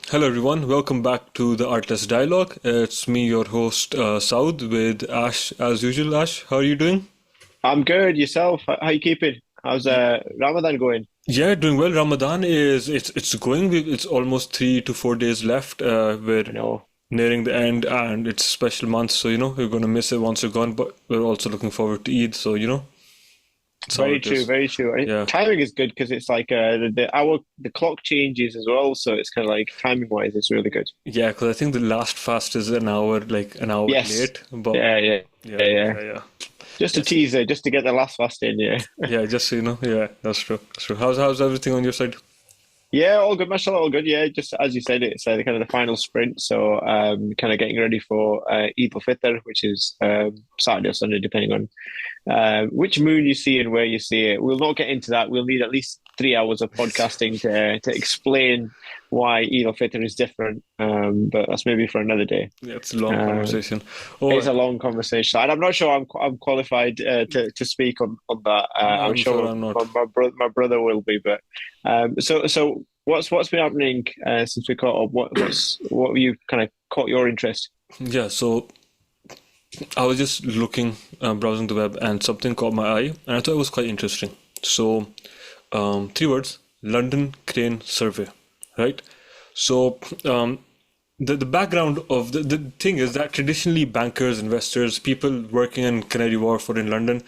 Hello, everyone. Welcome back to the Artless Dialogue. It's me, your host, Saud, with Ash as usual. Ash, how are you doing? I'm good. Yourself? How you keeping? How's Ramadan going? Yeah, doing well. Ramadan is it's going. It's almost 3 to 4 days left. We're I know. nearing the end, and it's a special month. So we're gonna miss it once we're gone. But we're also looking forward to Eid. So that's how Very it true. is. Very true. Yeah, Timing is good because it's like the clock changes as well, so it's kind of like timing wise, it's really good. yeah. Because I think the last fast is an hour, like an hour Yes. late. But Yeah. Yeah. yeah, Yeah. Yeah. yeah, yeah. Just a Yes, teaser, just to get the last fast in. Yeah. yeah. Just so you know, yeah. That's true. That's true. How's everything on your side? Yeah, all good, mashallah, all good. Yeah, just as you said, it's kind of the final sprint. So, kind of getting ready for Eid al-Fitr, which is Saturday or Sunday, depending on which moon you see and where you see it. We'll not get into that. We'll need at least 3 hours of podcasting to explain why Eid al-Fitr is different. But that's maybe for another day. Yeah, it's a long Uh, conversation. Oh, it's a long conversation, and I'm not sure I'm qualified to speak on that. I'm I'm sure sure I'm not. my brother will be, but so what's been happening since we caught up? What have you kind of caught your interest? Yeah, so I was just looking, browsing the web, and something caught my eye, and I thought it was quite interesting. So, 3 words: London Crane Survey, right? So, the background of the thing is that traditionally bankers, investors, people working in Canary Wharf or in London,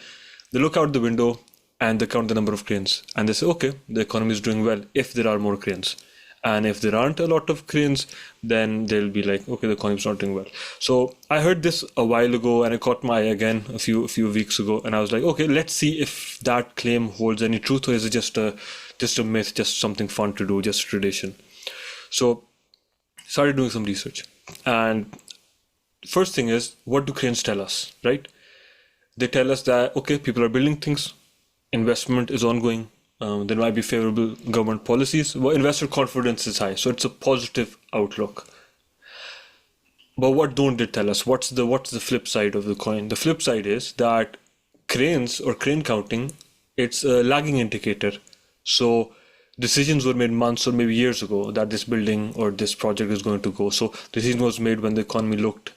they look out the window and they count the number of cranes and they say, okay, the economy is doing well if there are more cranes. And if there aren't a lot of cranes, then they'll be like, okay, the economy's not doing well. So I heard this a while ago and it caught my eye again a few weeks ago. And I was like, okay, let's see if that claim holds any truth, or is it just a myth, just something fun to do, just tradition. So started doing some research. And first thing is, what do cranes tell us, right? They tell us that, okay, people are building things, investment is ongoing, there might be favorable government policies, well, investor confidence is high, so it's a positive outlook. But what don't they tell us? What's the flip side of the coin? The flip side is that cranes or crane counting, it's a lagging indicator. So decisions were made months or maybe years ago that this building or this project is going to go. So decision was made when the economy looked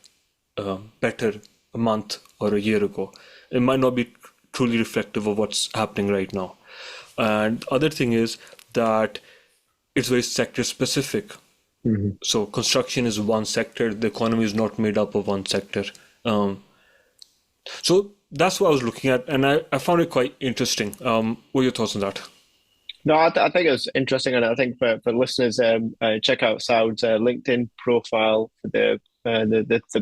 better a month or a year ago. It might not be truly reflective of what's happening right now. And other thing is that it's very sector specific. Mhm. So construction is one sector. The economy is not made up of one sector. Um, so that's what I was looking at, and I found it quite interesting. What are your thoughts on that? No, I think it's interesting, and I think for listeners, check out Saud's LinkedIn profile for the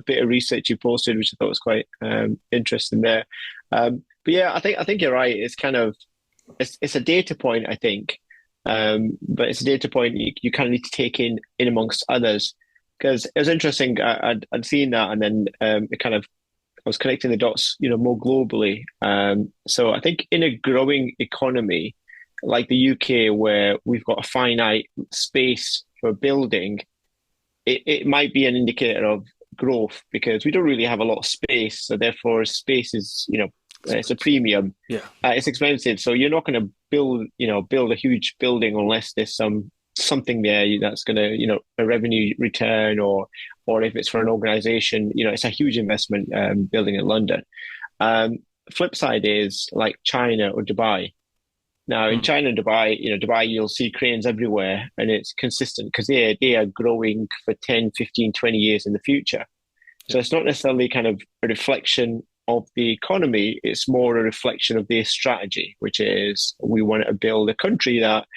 bit of research you posted, which I thought was quite interesting there. But yeah, I think you're right. It's kind of it's a data point, I think, but it's a data point you kind of need to take in amongst others because it was interesting. I'd seen that, and then it kind of I was connecting the dots, more globally. So I think in a growing economy like the UK, where we've got a finite space for building, it might be an indicator of growth because we don't really have a lot of space. So therefore, space is, it's a premium. Yeah. It's expensive, so you're not going to build a huge building unless there's something there that's going to, a revenue return or if it's for an organization, it's a huge investment building in London. Um, Flip side is like China or Dubai. Now in Mm. China and Dubai, Dubai, you'll see cranes everywhere and it's consistent because they are growing for 10, 15, 20 years in the future. Yeah. So it's not necessarily kind of a reflection of the economy, it's more a reflection of their strategy, which is we want to build a country that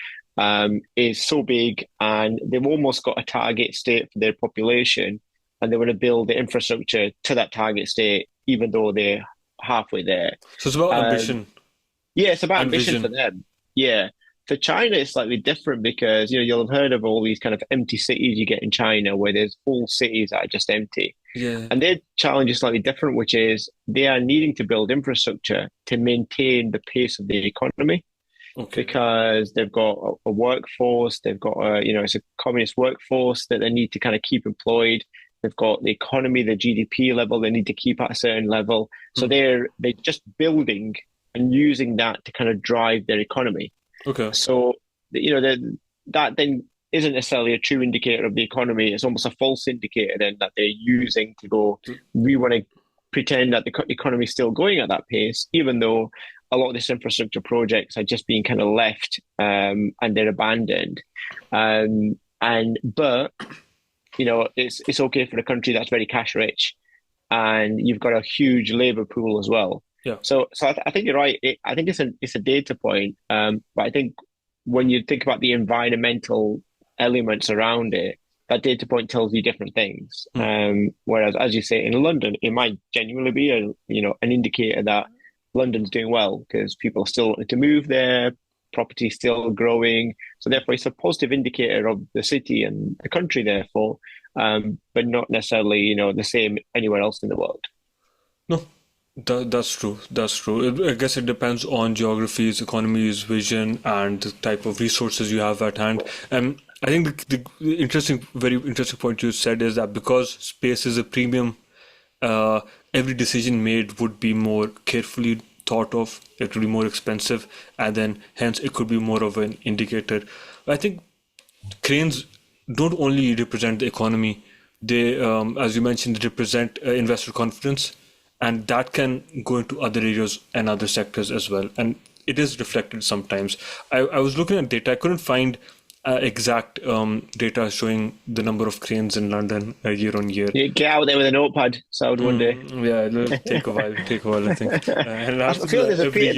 is so big and they've almost got a target state for their population and they want to build the infrastructure to that target state, even though they're halfway there. So it's about Um, ambition yeah, it's about and ambition for vision. them. Yeah. For China, it's slightly different because, you'll have heard of all these kind of empty cities you get in China where there's whole cities that are just empty. Yeah. And their challenge is slightly different, which is they are needing to build infrastructure to maintain the pace of the economy Okay. because they've got a workforce, they've got it's a communist workforce that they need to kind of keep employed. They've got the economy, the GDP level they need to keep at a certain level. So Mm. they're just building and using that to kind of drive their economy. Okay. So that then isn't necessarily a true indicator of the economy. It's almost a false indicator then that they're using to go, we want to pretend that the economy is still going at that pace, even though a lot of these infrastructure projects are just being kind of left and they're abandoned. But it's okay for a country that's very cash rich, and you've got a huge labor pool as well. Yeah. So I think you're right. I think it's a data point, but I think when you think about the environmental elements around it, that data point tells you different things. Hmm. Whereas, as you say, in London, it might genuinely be an indicator that London's doing well because people are still wanting to move there, property still growing. So therefore, it's a positive indicator of the city and the country, therefore, but not necessarily, the same anywhere else in the world. No, that's true. That's true. I guess it depends on geographies, economies, vision, and the type of resources you have at hand. I think the interesting, very interesting point you said is that because space is a premium, uh, every decision made would be more carefully thought of. It would be more expensive, and then hence it could be more of an indicator. I think cranes don't only represent the economy, they, as you mentioned, represent investor confidence, and that can go into other areas and other sectors as well. And it is reflected sometimes. I was looking at data, I couldn't find exact data showing the number of cranes in London year on year. You get out there with a notepad, Saud, one day. Yeah, it'll take a while, I think. And it I has to be feel like every year.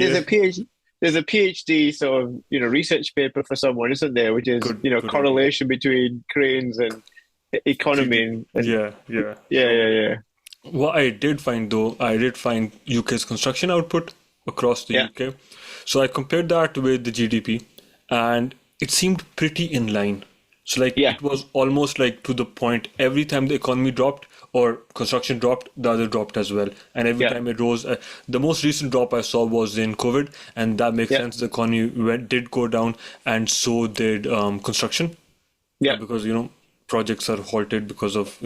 there's a PhD sort of research paper for someone, isn't there? Which is Good idea. correlation between cranes and economy and Yeah, yeah. yeah, So yeah, yeah, what I did find though, I did find UK's construction output across the yeah, UK. So I compared that with the GDP, and it seemed pretty in line. So like yeah, it was almost like to the point every time the economy dropped or construction dropped, the other dropped as well. And every yeah, time it rose, the most recent drop I saw was in COVID, and that makes yeah, sense. The economy did go down, and so did construction yeah. because projects are halted because of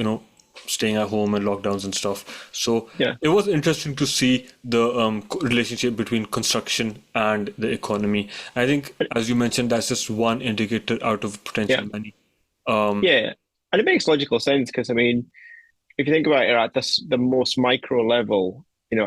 staying at home and lockdowns and stuff. So Yeah. it was interesting to see the relationship between construction and the economy. I think, as you mentioned, that's just one indicator out of Yeah. potential many. Um, Yeah. And it makes logical sense because I mean, if you think about it at the most micro level,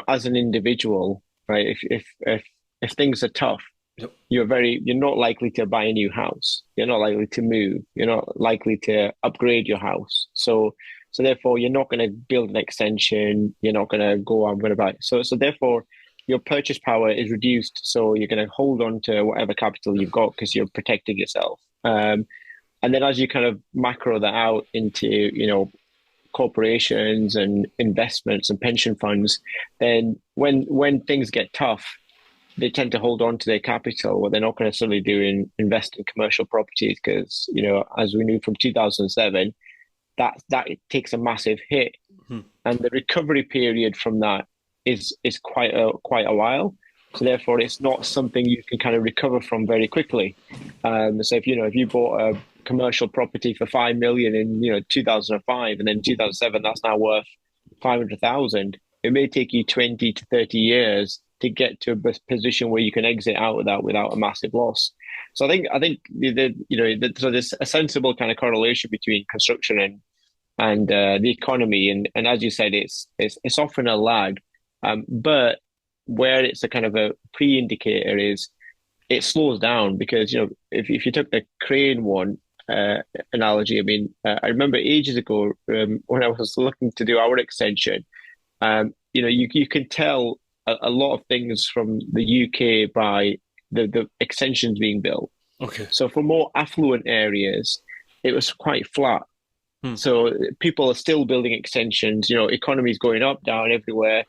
as an individual, right? If things are tough, yep. you're not likely to buy a new house. You're not likely to move. You're not likely to upgrade your house. So therefore you're not going to build an extension. You're not going to go, I'm going to buy. So therefore your purchase power is reduced. So you're going to hold on to whatever capital you've got because you're protecting yourself. And then as you kind of macro that out into, corporations and investments and pension funds, then when things get tough, they tend to hold on to their capital. What they're not going to necessarily do invest in commercial properties because as we knew from 2007, that takes a massive hit, Hmm. and the recovery period from that is quite a while. So therefore, it's not something you can kind of recover from very quickly. So if you bought a commercial property for 5 million in 2005, and then 2007 that's now worth 500,000, it may take you 20 to 30 years to get to a position where you can exit out of that without a massive loss. So I think so there's a sensible kind of correlation between construction and the economy, and as you said, it's often a lag, but where it's a kind of a pre-indicator is it slows down because if you took the crane one analogy, I mean, I remember ages ago when I was looking to do our extension, you can tell a lot of things from the UK by the extensions being built. Okay. So for more affluent areas, it was quite flat. Hmm. So people are still building extensions. Economy's going up, down everywhere.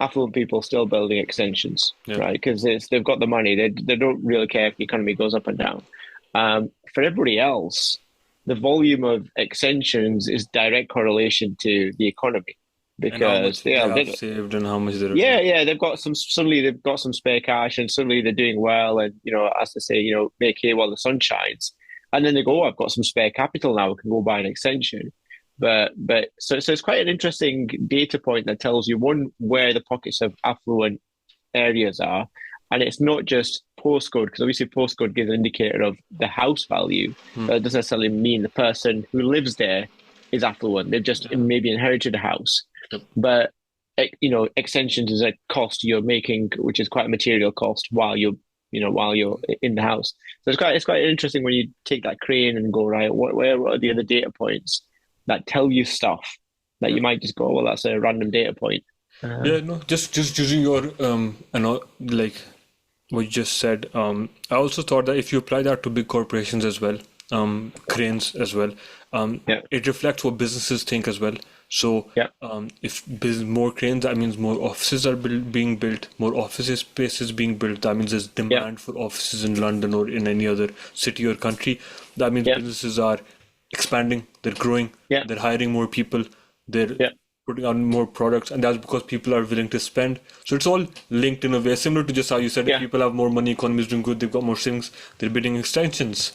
Affluent people still building extensions, Yeah. right? Because they've got the money. They don't really care if the economy goes up and down. For everybody else, the volume of extensions is direct correlation to the economy And how because much they have saved and how much they're yeah, they've got some spare cash, and suddenly they're doing well, and as they say, make hay while the sun shines, and then they go, oh, I've got some spare capital now, I can go buy an extension. But it's quite an interesting data point that tells you one where the pockets of affluent areas are, And it's not just postcode, because obviously postcode gives an indicator of the house value, but it doesn't necessarily mean the person who lives there is affluent. They've just Yeah. maybe inherited a house. Yep. But extensions is a cost you're making, which is quite a material cost while you're in the house. So it's quite interesting when you take that crane and go, right, what are the other data points that tell you stuff that Yeah. you might just go, well, that's a random data point. Yeah, no, just using your like what you just said. I also thought that if you apply that to big corporations as well, cranes as well, Yeah, it reflects what businesses think as well. So, yeah, if there's more cranes, that means more offices are being built, more office spaces being built. That means there's yeah, demand for offices in London or in any other city or country. That means yeah, businesses are expanding, they're growing, yeah, they're hiring more people, they're yeah, putting out more products, and that's because people are willing to spend. So it's all linked in a way, similar to just how you said, if yeah, people have more money, economy is doing good, they've got more things, they're building extensions,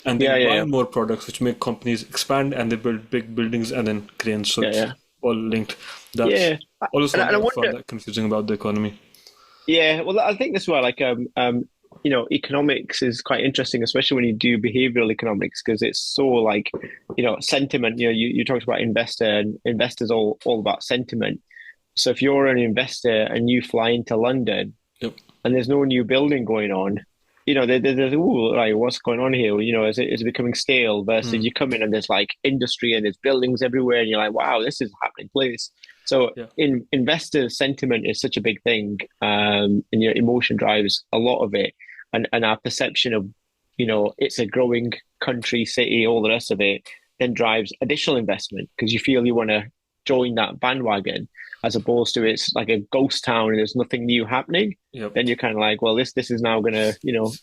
and yeah, then yeah, yeah, buying more products, which make companies expand, and they build big buildings and then cranes. So yeah, it's yeah. all linked. That's Yeah. always And I found wonder, that confusing about the economy. yeah, well, I think that's why, economics is quite interesting, especially when you do behavioral economics, because it's so like, sentiment. You talked about investor, and investors all about sentiment. So if you're an investor and you fly into London Yep. and there's no new building going on, there's ooh, like what's going on here? Is it becoming stale? Versus Hmm. you come in and there's like industry and there's buildings everywhere, and you're like, wow, this is a happening place. So Yeah. in investor sentiment is such a big thing, and your emotion drives a lot of it, and our perception of it's a growing country, city, all the rest of it, then drives additional investment because you feel you want to join that bandwagon as opposed to it's like a ghost town and there's nothing new happening. Yep. Then you're kind of like, well, this is now gonna,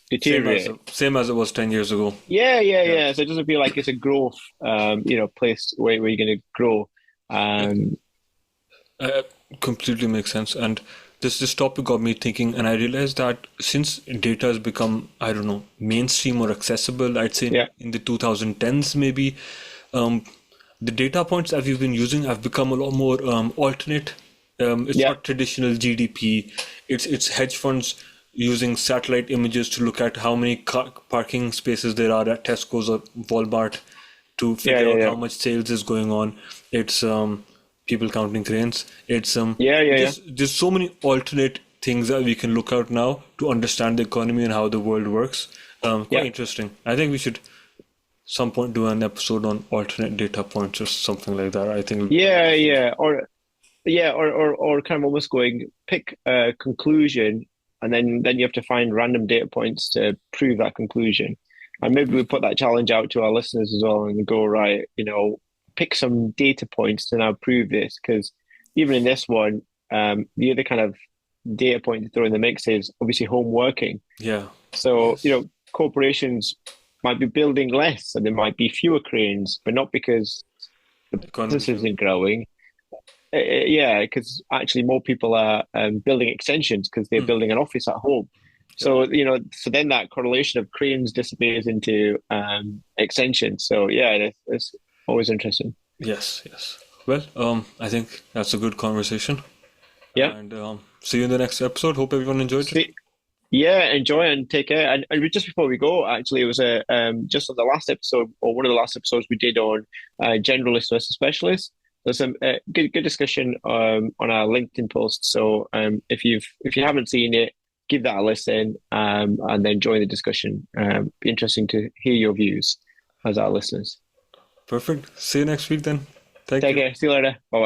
deteriorate. Same as it was 10 years ago. Yeah, yeah, Yeah. yeah. So it doesn't feel like it's a growth, place where you're gonna grow. Yeah. Um, Uh, Completely makes sense. And this topic got me thinking, and I realized that since data has become, I don't know, mainstream or accessible, I'd say yeah, in the 2010s maybe, um, the data points that we've been using have become a lot more alternate. It's yeah, not traditional GDP. It's hedge funds using satellite images to look at how many parking spaces there are at Tesco's or Walmart to yeah, figure yeah, out yeah, how much sales is going on. It's people counting cranes. It's yeah, yeah, yeah, there's so many alternate things that we can look out now to understand the economy and how the world works. Quite yeah, interesting. I think we should some point do an episode on alternate data points or something like that. I think it'll be quite yeah, interesting. yeah. Or kind of almost going pick a conclusion, and then you have to find random data points to prove that conclusion. And maybe we put that challenge out to our listeners as well, and go right, pick some data points to now prove this. Because even in this one, the other kind of data point to throw in the mix is obviously home working. Yeah. So, Yes. corporations might be building less, and there might be fewer cranes, but not because the Economy's business doing. isn't growing. Yeah, because actually more people are building extensions because they're Hmm. building an office at home. Yep. So, so then that correlation of cranes disappears into extensions. So yeah, it's always interesting. Yes. Yes. Well, I think that's a good conversation, Yeah. and see you in the next episode. Hope everyone enjoyed it. See, yeah, enjoy and take care. And just before we go, actually, it was just on the last episode or one of the last episodes we did on generalists versus specialists. There's some good discussion on our LinkedIn post. So if you haven't seen it, give that a listen and then join the discussion. Be interesting to hear your views as our listeners. Perfect. See you next week then. Thank Take you. care. See you later. Bye bye.